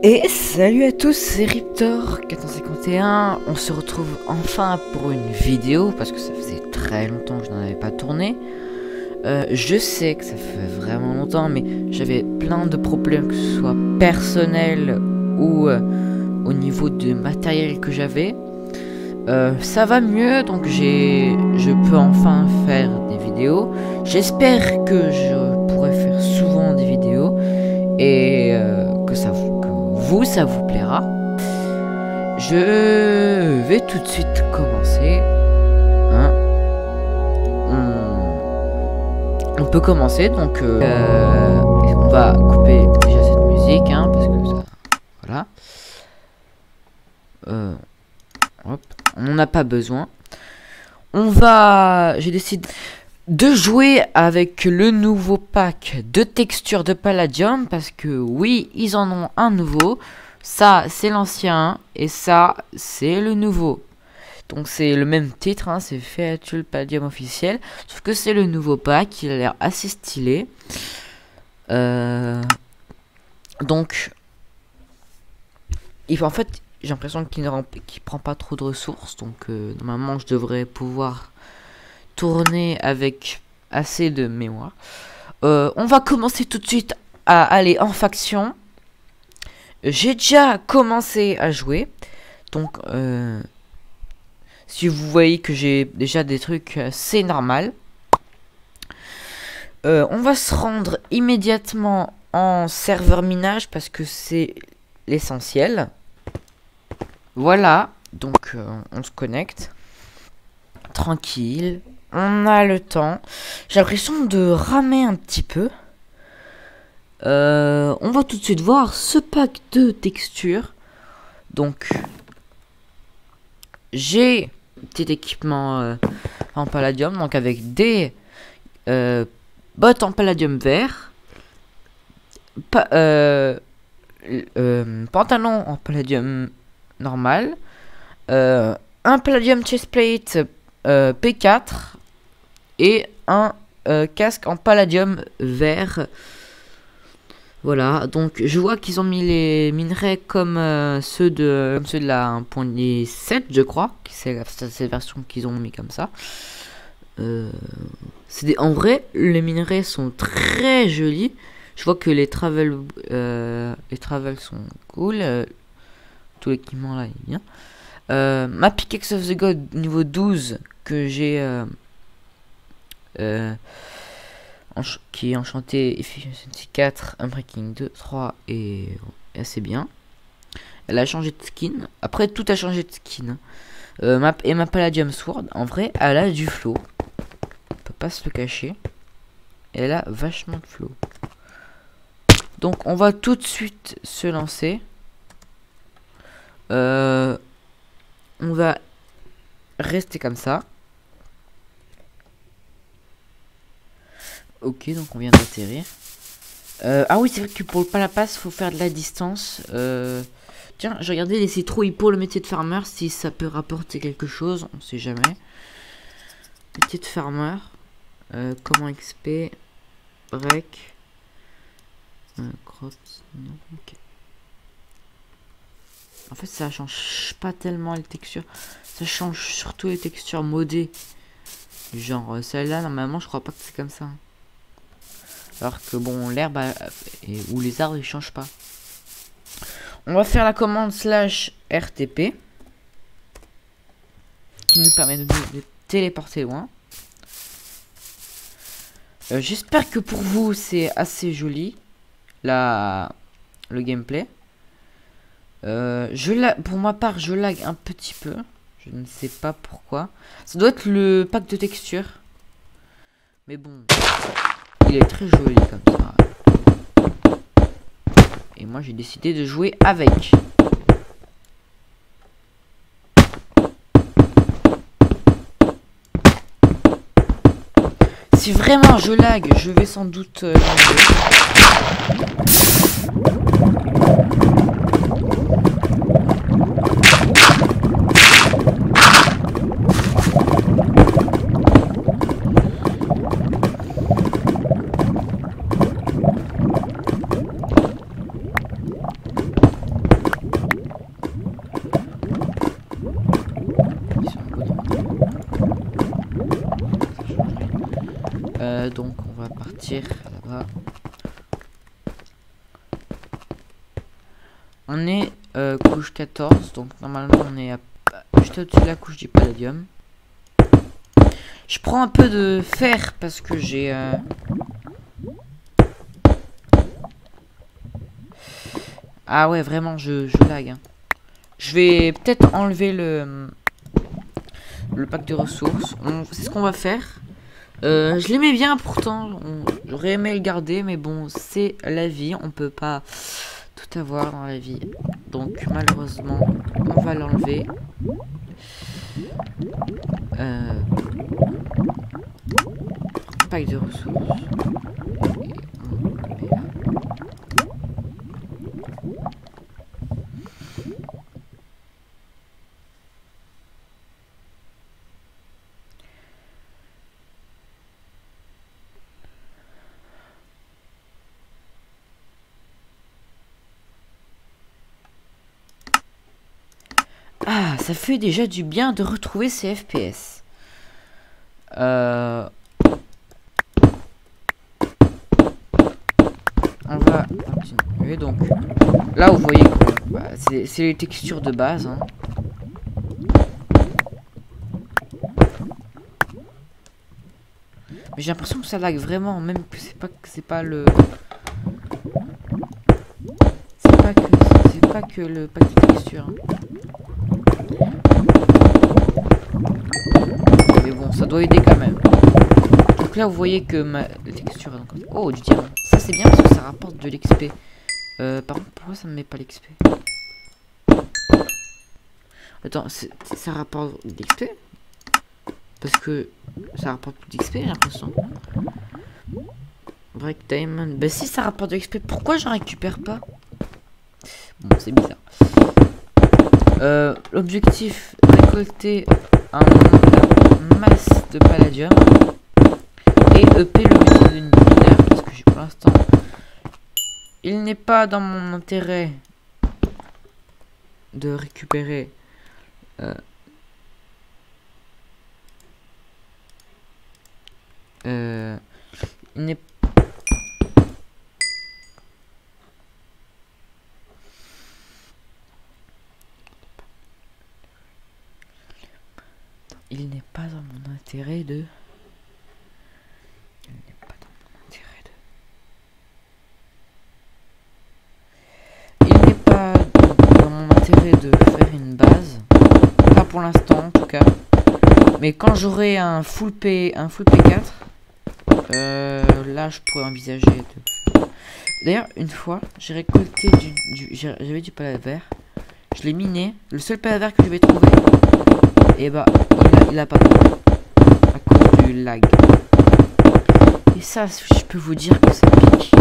Et salut à tous, c'est Riptor451. On se retrouve enfin pour une vidéo parce que ça faisait très longtemps que je n'en avais pas tourné. Je sais que ça fait vraiment longtemps, mais j'avais plein de problèmes, que ce soit personnel ou au niveau du matériel que j'avais. Ça va mieux, donc je peux enfin faire des vidéos. J'espère que je pourrai faire souvent des vidéos et que ça vous plaira. Je vais tout de suite commencer. Hein. On peut commencer, donc on va couper déjà cette musique, hein, parce que ça, voilà. Hop, on n'en a pas besoin. J'ai décidé de jouer avec le nouveau pack de textures de Palladium, parce que oui, ils en ont un nouveau. Ça, c'est l'ancien, et ça, c'est le nouveau. Donc c'est le même titre, hein, c'est Featool Palladium officiel, sauf que c'est le nouveau pack, il a l'air assez stylé. Donc, en fait, j'ai l'impression qu'il prend pas trop de ressources, donc normalement je devrais pouvoir tourner avec assez de mémoire. On va commencer tout de suite à aller en faction. J'ai déjà commencé à jouer, donc si vous voyez que j'ai déjà des trucs, c'est normal. On va se rendre immédiatement en serveur minage parce que c'est l'essentiel. Voilà, donc on se connecte. Tranquille, on a le temps. J'ai l'impression de ramer un petit peu. On va tout de suite voir ce pack de textures. Donc, j'ai un petit équipement en palladium, donc avec des bottes en palladium vert, pantalon en palladium normal, un palladium chestplate P4 et un casque en palladium vert. Voilà, donc je vois qu'ils ont mis les minerais comme ceux de la 1.7, je crois. C'est cette version qu'ils ont mis comme ça. En vrai, les minerais sont très jolis. Je vois que les travels sont cool. Tout l'équipement là est bien. Ma Pickaxe of the God niveau 12 que j'ai qui est enchanté Efficiency 4, Unbreaking 2, 3 et assez bien. Elle a changé de skin. Après tout a changé de skin. Ma Palladium Sword, en vrai, elle a du flow. On peut pas se le cacher. Elle a vachement de flow. Donc on va tout de suite se lancer. On va rester comme ça. Ok, donc on vient d'atterrir. Ah oui, c'est vrai que pour le palapass, faut faire de la distance. Tiens, j'ai regardé les citrouilles pour le métier de farmer, si ça peut rapporter quelque chose, on sait jamais. Métier de farmer. Comment XP. Break. Crops. Non, ok. En fait, ça change pas tellement les textures. Ça change surtout les textures modées. Genre, celle-là, normalement, je crois pas que c'est comme ça. Alors que bon, l'herbe ou les arbres ils changent pas. On va faire la commande /RTP qui nous permet de téléporter loin. J'espère que pour vous c'est assez joli le gameplay. Pour ma part je lag un petit peu. Je ne sais pas pourquoi. Ça doit être le pack de texture. Mais bon. Il est très joli comme ça. Et moi j'ai décidé de jouer avec. Si vraiment je lag, je vais sans doute Donc on va partir là-bas. On est couche 14, donc normalement on est juste au-dessus de la couche du palladium. Je prends un peu de fer parce que j'ai... Ah ouais, vraiment, je lag. Hein. Je vais peut-être enlever le pack de ressources. C'est ce qu'on va faire. Je l'aimais bien pourtant. J'aurais aimé le garder, mais bon, c'est la vie. On peut pas tout avoir dans la vie. Donc malheureusement, on va l'enlever. Pack de ressources. Ah, ça fait déjà du bien de retrouver ces FPS. On va continuer. Donc, là, vous voyez que bah, c'est les textures de base. Hein. Mais j'ai l'impression que ça lag vraiment, même que c'est pas le... C'est pas que le pack de textures. Hein. Mais bon, ça doit aider quand même. Donc là, vous voyez que ma texture... Oh, du diamant. Ça, c'est bien parce que ça rapporte de l'XP. Par contre, pourquoi ça me met pas l'XP? Attends, ça rapporte de l'XP? Parce que ça rapporte plus d'XP, j'ai l'impression. Break Diamond. Bah si, ça rapporte de l'XP. Pourquoi j'en récupère pas? Bon, c'est bizarre. L'objectif, récolter un masse de palladium et EP le métal de mineur parce que pour l'instant il n'est pas dans mon intérêt de récupérer il n'est pas dans mon intérêt de... Il n'est pas dans mon intérêt de... Il n'est pas dans mon intérêt de faire une base. Pas pour l'instant en tout cas. Mais quand j'aurai un full P4, là je pourrais envisager de... D'ailleurs une fois j'ai récolté j'avais du palais vert. Je l'ai miné. Le seul palais vert que je vais trouver, et bah il a pas pris à cause du lag. Et ça, je peux vous dire que ça pique.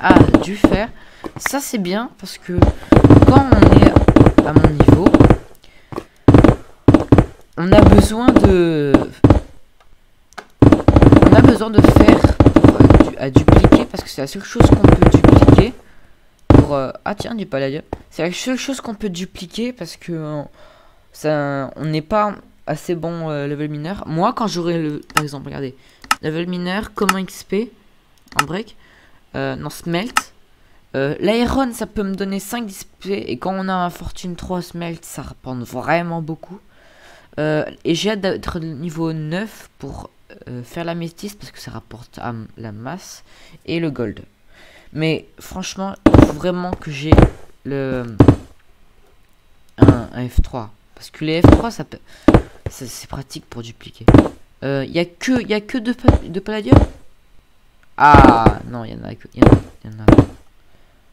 Ah, du fer. Ça c'est bien parce que quand on est à mon niveau, on a besoin de fer à dupliquer parce que c'est la seule chose qu'on peut dupliquer pour ah tiens, du palladium. C'est la seule chose qu'on peut dupliquer parce que on n'est pas assez bon level mineur. Moi quand j'aurai par exemple, regardez, level mineur, comment XP en break, non, smelt, l'iron ça peut me donner 5 d'XP et quand on a un fortune 3 smelt ça rapporte vraiment beaucoup. Et j'ai hâte d'être niveau 9 pour faire la métisse parce que ça rapporte la masse et le gold. Mais franchement, il faut vraiment que j'ai un F3 parce que les F3 c'est pratique pour dupliquer. Il y a que de palladium. Ah non, il y en a.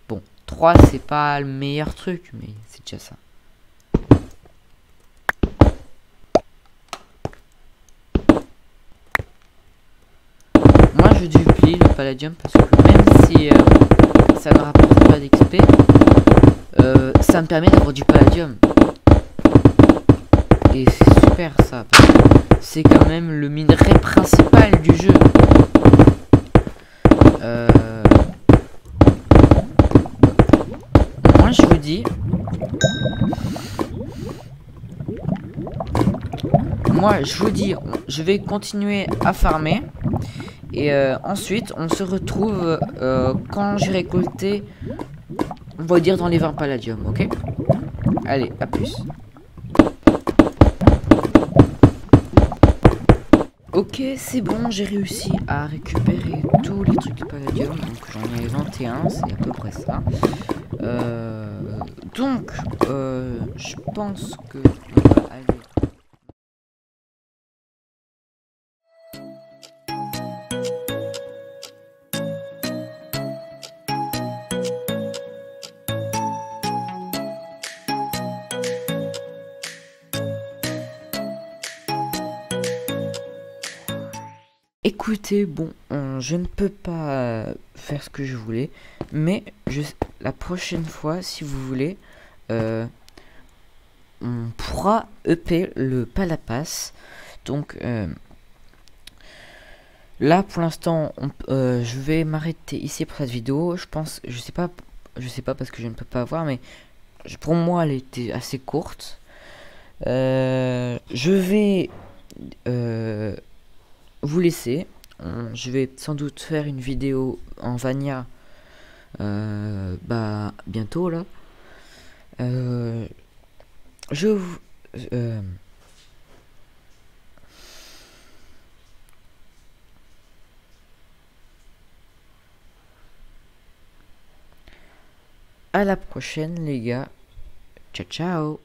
Bon, 3 c'est pas le meilleur truc, mais c'est déjà ça. Moi je duplie le palladium parce que même si ça ne rapporte pas d'XP, ça me permet d'avoir du palladium. Et c'est super ça, parce que c'est quand même le minerai principal du jeu. Moi je vous dis, je vais continuer à farmer. Et ensuite, on se retrouve quand j'ai récolté, on va dire dans les 20 palladium, ok? Allez, à plus. Ok, c'est bon, j'ai réussi à récupérer tous les trucs de palladium, donc j'en ai 21, c'est à peu près ça. Donc, je pense que on va aller... Écoutez, bon, je ne peux pas faire ce que je voulais, mais la prochaine fois, si vous voulez, on pourra EP le palapas. Donc là, pour l'instant, je vais m'arrêter ici pour cette vidéo. Je pense, je sais pas parce que je ne peux pas voir, mais pour moi, elle était assez courte. Je vais vous laisser. Je vais sans doute faire une vidéo en Vania bientôt là. À la prochaine les gars. Ciao ciao.